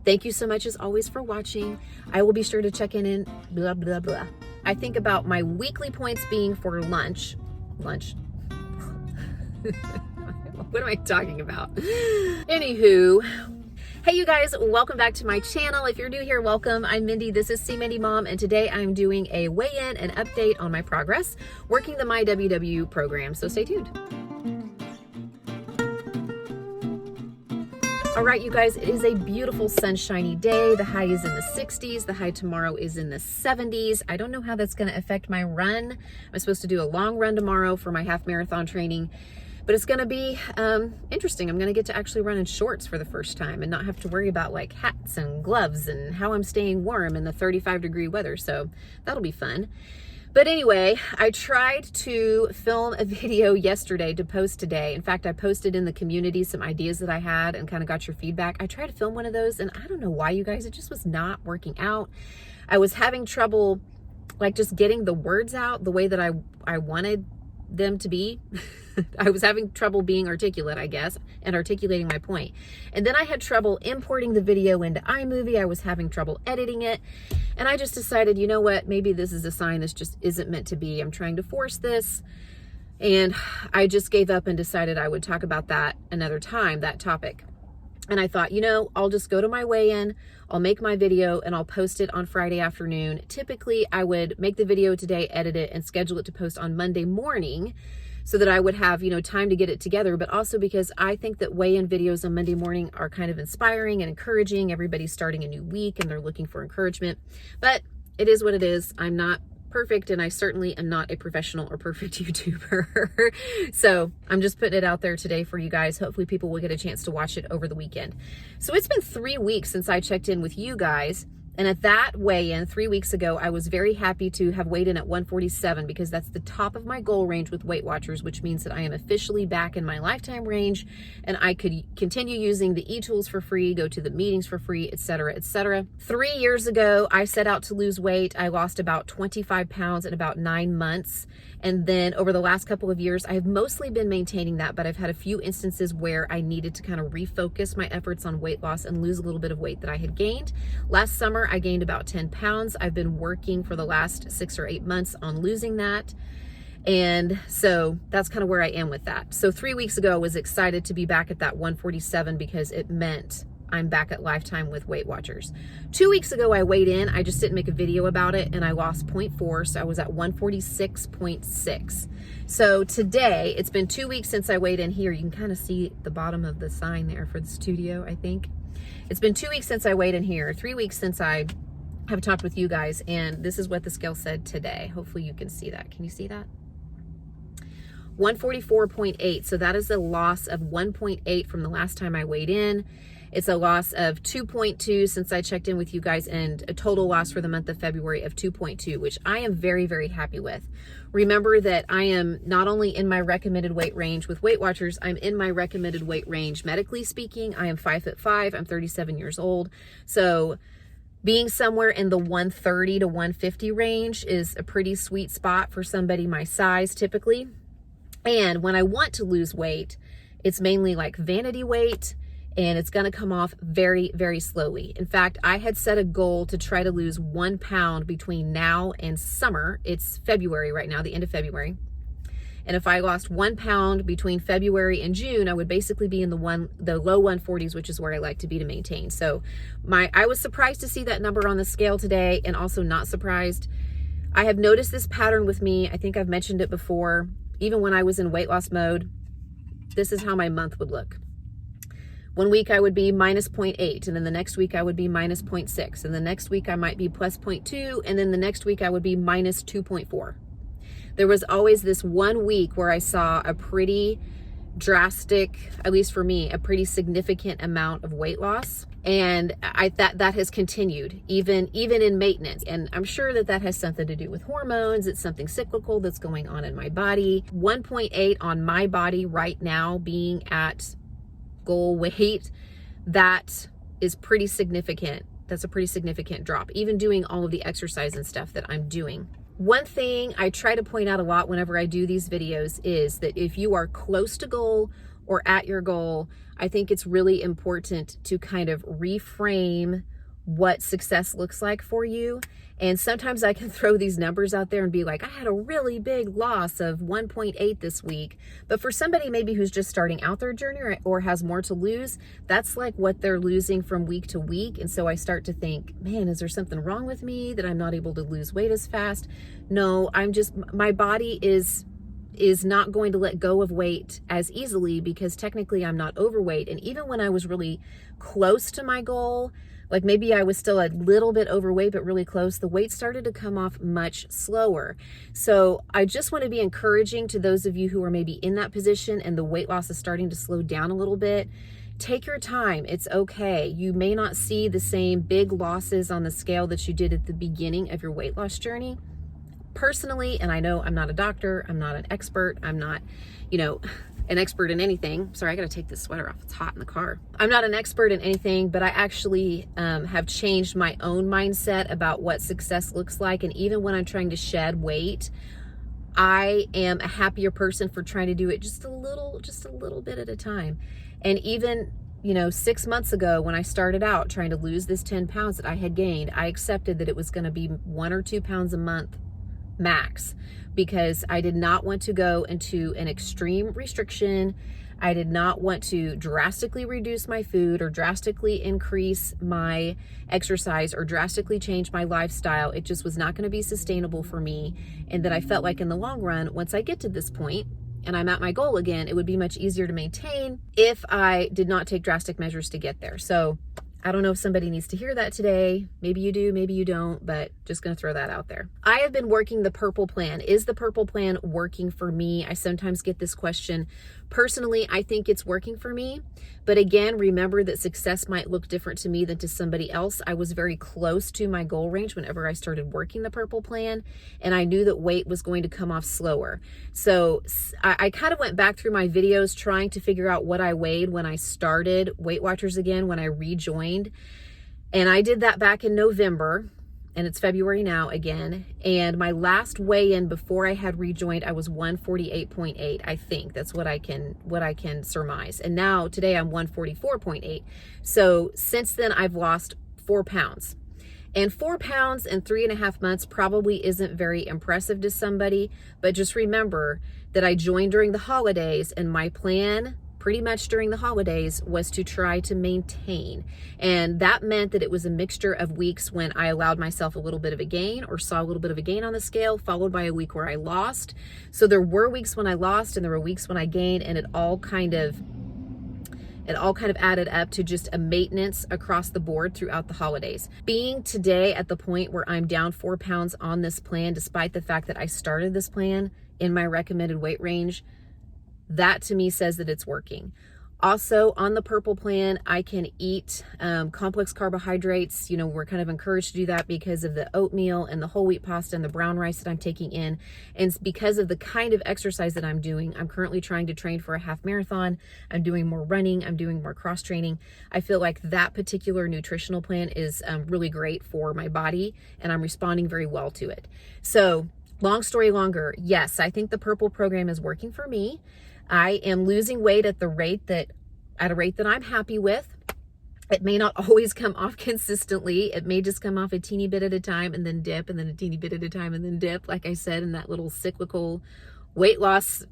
Thank you so much as always for watching. I will be sure to check in blah, blah, blah. I think about my weekly points being for lunch. What am I talking about? Anywho, hey you guys, welcome back to my channel. If you're new here, welcome. I'm Mindy, this is See Mindy Mom, and today I'm doing a weigh-in and update on my progress working the Myww program, so stay tuned. All right, you guys, it is a beautiful sunshiny day. The high is in the 60s. The high tomorrow is in the 70s. I don't know how that's going to affect my run. I'm supposed to do a long run tomorrow for my half marathon training, but it's going to be interesting. I'm going to get to actually run in shorts for the first time and not have to worry about like hats and gloves and how I'm staying warm in the 35-degree weather. So that'll be fun. But anyway, I tried to film a video yesterday to post today. In fact, I posted in the community some ideas that I had and kind of got your feedback. I tried to film one of those and I don't know why, you guys, it just was not working out. I was having trouble like just getting the words out the way that I wanted them to be. I was having trouble being articulate, I guess, and articulating my point. And then I had trouble importing the video into iMovie. I was having trouble editing it. And I just decided, you know what, maybe this is a sign this just isn't meant to be. I'm trying to force this. And I just gave up and decided I would talk about that another time, that topic. And I thought, you know, I'll just go to my weigh-in, I'll make my video, and I'll post it on Friday afternoon. Typically, I would make the video today, edit it, and schedule it to post on Monday morning so that I would have, you know, time to get it together, but also because I think that weigh-in videos on Monday morning are kind of inspiring and encouraging. Everybody's starting a new week and they're looking for encouragement, but it is what it is. I'm not perfect, and I certainly am not a professional or perfect YouTuber. So I'm just putting it out there today for you guys. Hopefully people will get a chance to watch it over the weekend. So it's been 3 weeks since I checked in with you guys. And at that weigh-in 3 weeks ago, I was very happy to have weighed in at 147 because that's the top of my goal range with Weight Watchers, which means that I am officially back in my lifetime range and I could continue using the e-tools for free, go to the meetings for free, etc., etc. 3 years ago, I set out to lose weight. I lost about 25 pounds in about 9 months. And then over the last couple of years, I have mostly been maintaining that, but I've had a few instances where I needed to kind of refocus my efforts on weight loss and lose a little bit of weight that I had gained. Last summer, I gained about 10 pounds. I've been working for the last 6 or 8 months on losing that. And so that's kind of where I am with that. So 3 weeks ago, I was excited to be back at that 147 because it meant I'm back at lifetime with Weight Watchers. 2 weeks ago, I weighed in. I just didn't make a video about it, and I lost 0.4, so I was at 146.6. So today, it's been 2 weeks since I weighed in here. You can kind of see the bottom of the sign there for the studio, I think. It's been 2 weeks since I weighed in here, 3 weeks since I have talked with you guys, and this is what the scale said today. Hopefully you can see that. Can you see that? 144.8, so that is a loss of 1.8 from the last time I weighed in. It's a loss of 2.2 since I checked in with you guys, and a total loss for the month of February of 2.2, which I am very, very happy with. Remember that I am not only in my recommended weight range with Weight Watchers, I'm in my recommended weight range medically speaking. I am 5'5", I'm 37 years old. So being somewhere in the 130 to 150 range is a pretty sweet spot for somebody my size typically. And when I want to lose weight, it's mainly like vanity weight, and it's going to come off very, very slowly. In fact, I had set a goal to try to lose 1 pound between now and summer. It's February right now, the end of February. And if I lost 1 pound between February and June, I would basically be in the low 140s, which is where I like to be to maintain. So I was surprised to see that number on the scale today, and also not surprised. I have noticed this pattern with me. I think I've mentioned it before. Even when I was in weight loss mode, this is how my month would look. 1 week I would be minus 0.8, and then the next week I would be minus 0.6, and the next week I might be plus 0.2, and then the next week I would be minus 2.4. There was always this 1 week where I saw a pretty drastic, at least for me, a pretty significant amount of weight loss. And that has continued even in maintenance. And I'm sure that has something to do with hormones. It's something cyclical that's going on in my body. 1.8 on my body right now being at goal weight, that is pretty significant. That's a pretty significant drop, even doing all of the exercise and stuff that I'm doing. One thing I try to point out a lot whenever I do these videos is that if you are close to goal or at your goal, I think it's really important to kind of reframe what success looks like for you. And sometimes I can throw these numbers out there and be like, I had a really big loss of 1.8 this week. But for somebody maybe who's just starting out their journey or has more to lose, that's like what they're losing from week to week. And so I start to think, man, is there something wrong with me that I'm not able to lose weight as fast? No, my body is not going to let go of weight as easily because technically I'm not overweight. And even when I was really close to my goal, like maybe I was still a little bit overweight, but really close, the weight started to come off much slower. So I just want to be encouraging to those of you who are maybe in that position and the weight loss is starting to slow down a little bit. Take your time. It's okay. You may not see the same big losses on the scale that you did at the beginning of your weight loss journey. Personally, and I know I'm not a doctor, I'm not an expert, I'm not, an expert in anything. Sorry, I gotta take this sweater off. It's hot in the car. I'm not an expert in anything, but I actually have changed my own mindset about what success looks like. And even when I'm trying to shed weight, I am a happier person for trying to do it just a little bit at a time. And even 6 months ago when I started out trying to lose this 10 pounds that I had gained, I accepted that it was going to be 1 or 2 pounds a month max, because I did not want to go into an extreme restriction. I did not want to drastically reduce my food or drastically increase my exercise or drastically change my lifestyle. It just was not going to be sustainable for me. And that I felt like in the long run, once I get to this point and I'm at my goal again, it would be much easier to maintain if I did not take drastic measures to get there. So I don't know if somebody needs to hear that today. Maybe you do, maybe you don't, but just going to throw that out there. I have been working the purple plan. Is the purple plan working for me? I sometimes get this question. Personally, I think it's working for me. But again, remember that success might look different to me than to somebody else. I was very close to my goal range whenever I started working the purple plan, and I knew that weight was going to come off slower. So I kind of went back through my videos trying to figure out what I weighed when I started Weight Watchers again, when I rejoined. And I did that back in November, and it's February now again. And my last weigh-in before I had rejoined, I was 148.8. I think that's what I can surmise. And now today I'm 144.8. So since then I've lost 4 pounds. And 4 pounds in 3.5 months probably isn't very impressive to somebody, but just remember that I joined during the holidays, and my plan pretty much during the holidays was to try to maintain. And that meant that it was a mixture of weeks when I allowed myself a little bit of a gain or saw a little bit of a gain on the scale, followed by a week where I lost. So there were weeks when I lost and there were weeks when I gained, and it all kind of added up to just a maintenance across the board throughout the holidays. Being today at the point where I'm down 4 pounds on this plan, despite the fact that I started this plan in my recommended weight range, that to me says that it's working. Also, on the purple plan, I can eat complex carbohydrates. We're kind of encouraged to do that because of the oatmeal and the whole wheat pasta and the brown rice that I'm taking in. And because of the kind of exercise that I'm doing, I'm currently trying to train for a half marathon. I'm doing more running. I'm doing more cross training. I feel like that particular nutritional plan is really great for my body, and I'm responding very well to it. So long story longer, yes, I think the purple program is working for me. I am losing weight at a rate that I'm happy with. It may not always come off consistently. It may just come off a teeny bit at a time and then dip, and then a teeny bit at a time and then dip, like I said, in that little cyclical weight loss,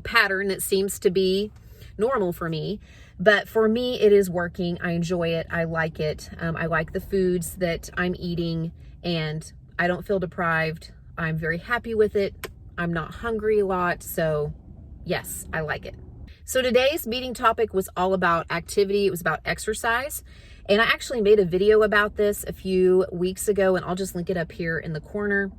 pattern that seems to be normal for me. But for me, it is working. I enjoy it. I like it. I like the foods that I'm eating, and I don't feel deprived. I'm very happy with it. I'm not hungry a lot. So yes, I like it. So today's meeting topic was all about activity. It was about exercise. And I actually made a video about this a few weeks ago, and I'll just link it up here in the corner.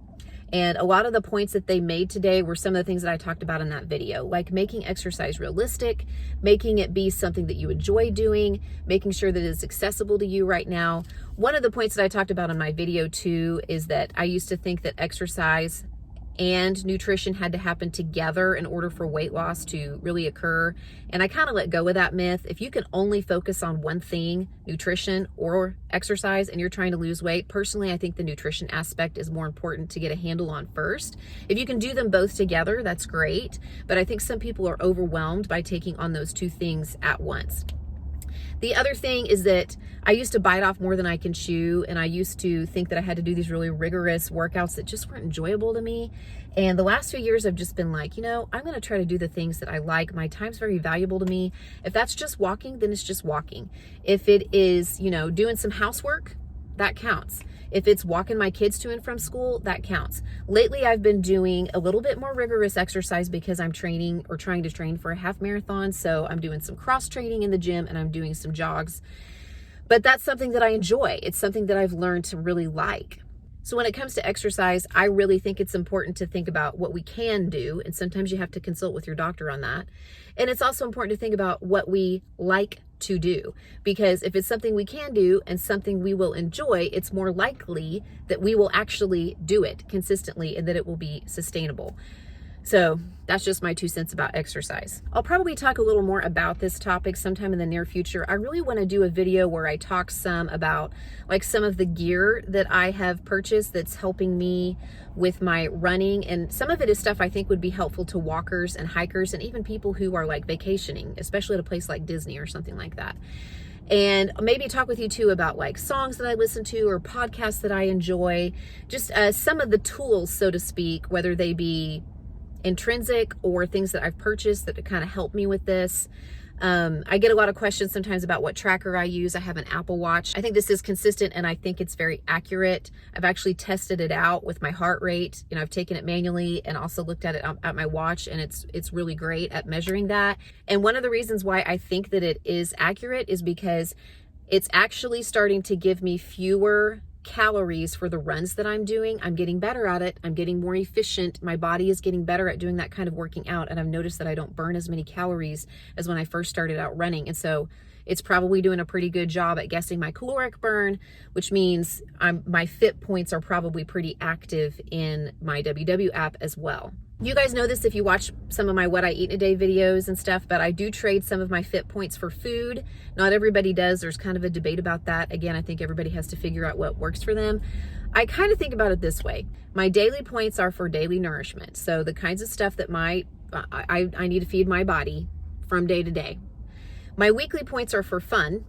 And a lot of the points that they made today were some of the things that I talked about in that video, like making exercise realistic, making it be something that you enjoy doing, making sure that it's accessible to you right now. One of the points that I talked about in my video too is that I used to think that exercise and nutrition had to happen together in order for weight loss to really occur. And I kind of let go of that myth. If you can only focus on one thing, nutrition or exercise, and you're trying to lose weight, personally, I think the nutrition aspect is more important to get a handle on first. If you can do them both together, that's great. But I think some people are overwhelmed by taking on those two things at once. The other thing is that I used to bite off more than I can chew, and I used to think that I had to do these really rigorous workouts that just weren't enjoyable to me. And the last few years I've just been like, I'm going to try to do the things that I like. My time's very valuable to me. If that's just walking, then it's just walking. If it is, doing some housework, that counts. If it's walking my kids to and from school, that counts. Lately, I've been doing a little bit more rigorous exercise because I'm training or trying to train for a half marathon. So I'm doing some cross training in the gym and I'm doing some jogs. But that's something that I enjoy. It's something that I've learned to really like. So when it comes to exercise, I really think it's important to think about what we can do. And sometimes you have to consult with your doctor on that. And it's also important to think about what we like to do, because if it's something we can do and something we will enjoy, it's more likely that we will actually do it consistently and that it will be sustainable. So that's just my 2 cents about exercise. I'll probably talk a little more about this topic sometime in the near future. I really want to do a video where I talk some about some of the gear that I have purchased that's helping me with my running. And some of it is stuff I think would be helpful to walkers and hikers and even people who are vacationing, especially at a place like Disney or something like that. And maybe talk with you too about songs that I listen to or podcasts that I enjoy, just some of the tools, so to speak, whether they be intrinsic or things that I've purchased that kind of help me with this. I get a lot of questions sometimes about what tracker I use. I have an Apple Watch. I think this is consistent and I think it's very accurate. I've actually tested it out with my heart rate. I've taken it manually and also looked at it at my watch, and it's really great at measuring that. And one of the reasons why I think that it is accurate is because it's actually starting to give me fewer calories for the runs that I'm doing. I'm getting better at it. I'm getting more efficient. My body is getting better at doing that kind of working out. And I've noticed that I don't burn as many calories as when I first started out running. And so it's probably doing a pretty good job at guessing my caloric burn, which means my Fitpoints are probably pretty active in my WW app as well. You guys know this if you watch some of my what I eat in a day videos and stuff, but I do trade some of my Fitpoints for food. Not everybody does. There's kind of a debate about that. Again, I think everybody has to figure out what works for them. I kind of think about it this way. My daily points are for daily nourishment. So the kinds of stuff that I need to feed my body from day to day. My weekly points are for fun.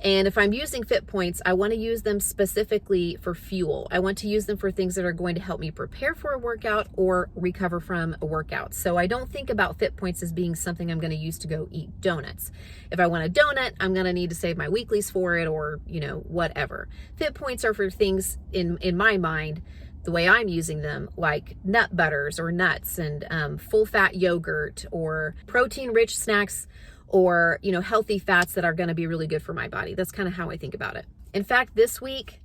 And if I'm using Fitpoints, I want to use them specifically for fuel. I want to use them for things that are going to help me prepare for a workout or recover from a workout. So I don't think about Fitpoints as being something I'm going to use to go eat donuts. If I want a donut, I'm going to need to save my weeklies for it or, whatever. Fitpoints are for things in my mind, the way I'm using them, like nut butters or nuts and full fat yogurt or protein rich snacks, or, healthy fats that are going to be really good for my body. That's kind of how I think about it. In fact, this week,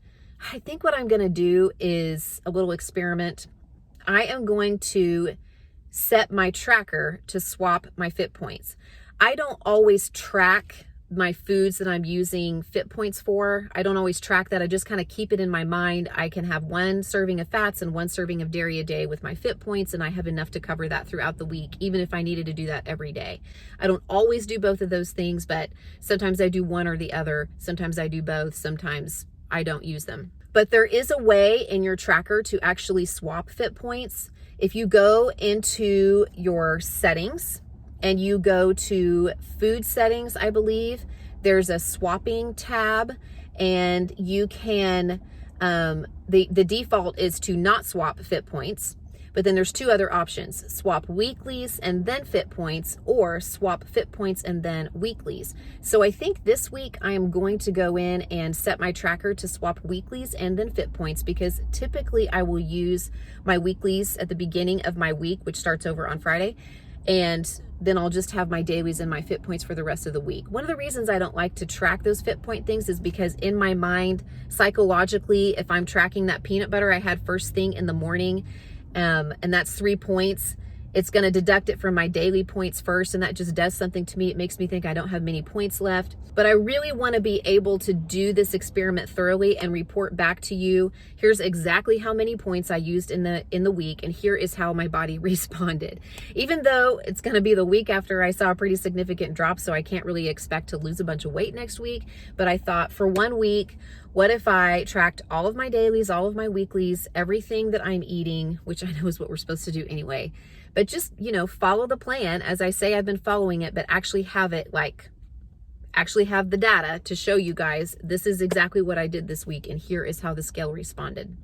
I think what I'm going to do is a little experiment. I am going to set my tracker to swap my Fitpoints. I don't always track my foods that I'm using Fitpoints for. I don't always track that. I just kind of keep it in my mind. I can have 1 serving of fats and 1 serving of dairy a day with my Fitpoints, and I have enough to cover that throughout the week, even if I needed to do that every day. I don't always do both of those things, but sometimes I do one or the other. Sometimes I do both. Sometimes I don't use them. But there is a way in your tracker to actually swap Fitpoints. If you go into your settings, and you go to food settings, I believe, there's a swapping tab, and you can, the default is to not swap Fitpoints, but then there's 2 other options: swap weeklies and then Fitpoints, or swap Fitpoints and then weeklies. So I think this week I am going to go in and set my tracker to swap weeklies and then Fitpoints, because typically I will use my weeklies at the beginning of my week, which starts over on Friday, and then I'll just have my dailies and my Fitpoints for the rest of the week. One of the reasons I don't like to track those Fitpoint things is because in my mind, psychologically, if I'm tracking that peanut butter I had first thing in the morning, and that's 3 points, It's going to deduct it from my daily points first, and that just does something to me. It makes me think I don't have many points left. But I really want to be able to do this experiment thoroughly and report back to you. Here's exactly how many points I used in the week, and here is how my body responded. Even though it's going to be the week after I saw a pretty significant drop, so I can't really expect to lose a bunch of weight next week. But I thought, for 1 week, what if I tracked all of my dailies, all of my weeklies, everything that I'm eating, which I know is what we're supposed to do anyway. But just, you know, follow the plan as I say I've been following it, but actually have it, like, actually have the data to show you guys this is exactly what I did this week, and here is how the scale responded.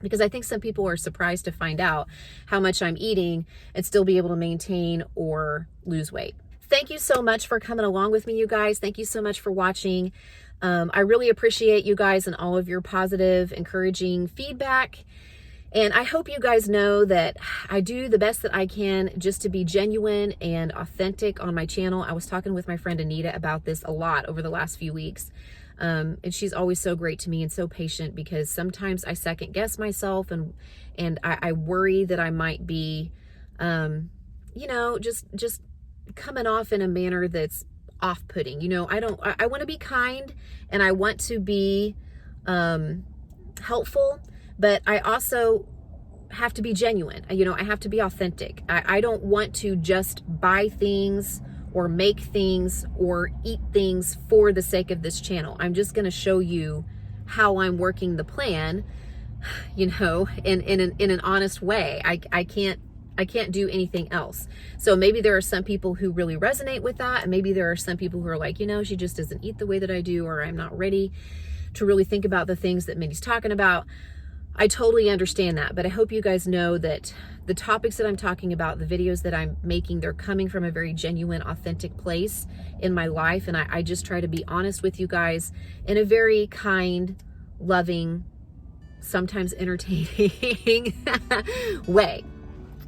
Because I think some people are surprised to find out how much I'm eating and still be able to maintain or lose weight. Thank you so much for coming along with me, you guys. Thank you so much for watching. I really appreciate you guys and all of your positive, encouraging feedback. And I hope you guys know that I do the best that I can just to be genuine and authentic on my channel. I was talking with my friend Anita about this a lot over the last few weeks. And she's always so great to me and so patient, because sometimes I second guess myself and I worry that I might be, you know, just coming off in a manner that's off-putting. You know, I want to be kind and I want to be helpful, but I also have to be genuine. You know, I have to be authentic. I don't want to just buy things or make things or eat things for the sake of this channel. I'm just going to show you how I'm working the plan, you know, in an honest way. I can't do anything else. So maybe there are some people who really resonate with that, and maybe there are some people who are like, you know, she just doesn't eat the way that I do, or I'm not ready to really think about the things that Mindy's talking about. I totally understand that, but I hope you guys know that the topics that I'm talking about, the videos that I'm making, they're coming from a very genuine, authentic place in my life, and I just try to be honest with you guys in a very kind, loving, sometimes entertaining way.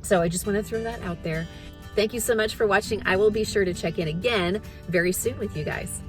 So I just want to throw that out there. Thank you so much for watching. I will be sure to check in again very soon with you guys.